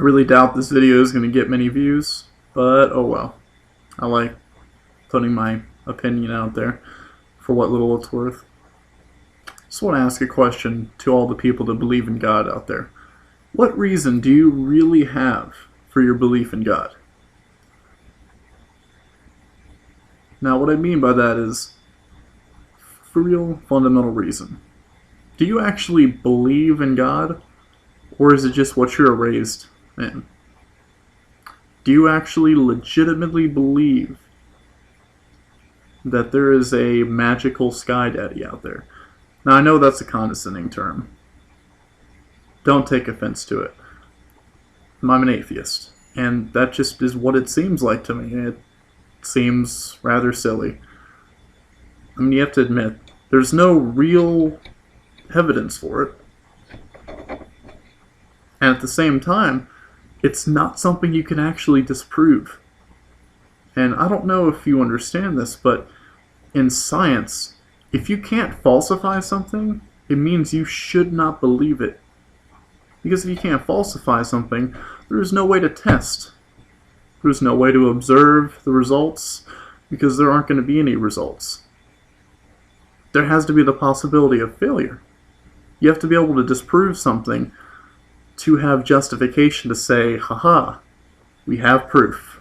I really doubt this video is going to get many views, but oh well. I like putting my opinion out there for what little it's worth. Just want to ask a question to all the people that believe in God out there. What reason do you really have for your belief in God? Now, what I mean by that is, for real fundamental reason. Do you actually believe in God, or is it just what you're raised in? Do you actually legitimately believe that there is a magical sky daddy out there? Now, I know that's a condescending term. Don't take offense to it. I'm an atheist, and that just is what it seems like to me. It seems rather silly. I mean, you have to admit, there's no real evidence for it. And at the same time, it's not something you can actually disprove. And I don't know if you understand this, but in science, if you can't falsify something, it means you should not believe it. Because if you can't falsify something, there's no way to test. There's no way to observe the results, because there aren't going to be any results. There has to be the possibility of failure. You have to be able to disprove something to have justification to say, haha, we have proof.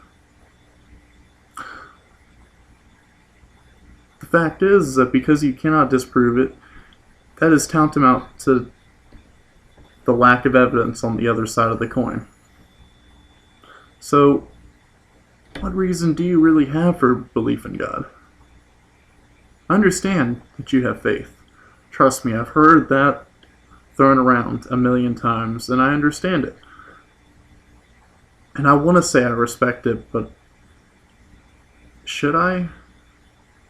The fact is that because you cannot disprove it, that is tantamount to the lack of evidence on the other side of the coin. So, what reason do you really have for belief in God? I understand that you have faith. Trust me, I've heard that thrown around a million times, and I understand it. And I want to say I respect it, but should I?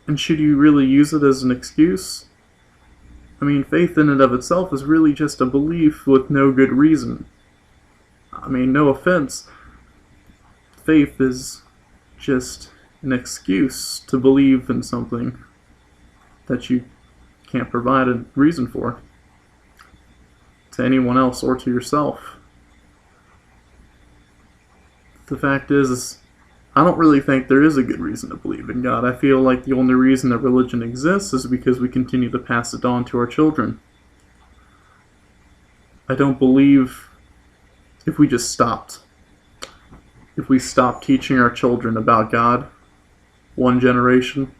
And should you really use it as an excuse? I mean, faith in and of itself is really just a belief with no good reason. I mean, no offense. Faith is just an excuse to believe in something that you can't provide a reason for to anyone else or to yourself. The fact is, I don't really think there is a good reason to believe in God. I feel like the only reason that religion exists is because we continue to pass it on to our children. I don't believe if we just stopped. If we stopped teaching our children about God, one generation,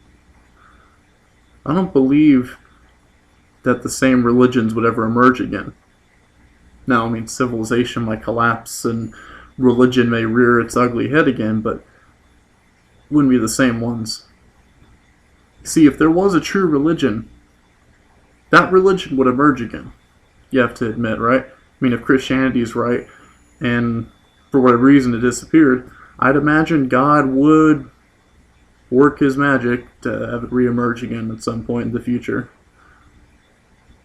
I don't believe that the same religions would ever emerge again. Now, I mean, civilization might collapse and religion may rear its ugly head again, but it wouldn't be the same ones. See, if there was a true religion, that religion would emerge again. You have to admit, right? I mean, if Christianity is right, and for whatever reason it disappeared, I'd imagine God would work his magic to have it reemerge again at some point in the future.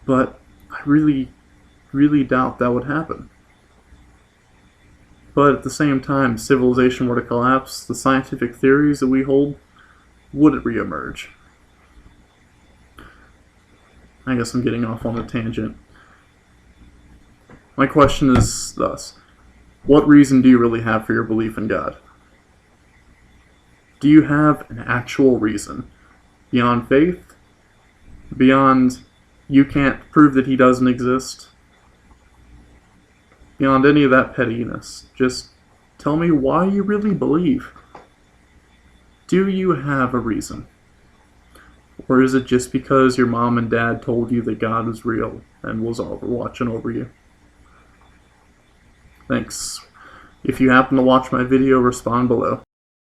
But I really doubt that would happen. But at the same time, if civilization were to collapse, the scientific theories that we hold wouldn't reemerge. I guess I'm getting off on a tangent. My question is thus: what reason do you really have for your belief in God? Do you have an actual reason? Beyond faith? Beyond you can't prove that he doesn't exist? Beyond any of that pettiness, just tell me why you really believe. Do you have a reason? Or is it just because your mom and dad told you that God was real and was watching over you? Thanks. If you happen to watch my video, respond below.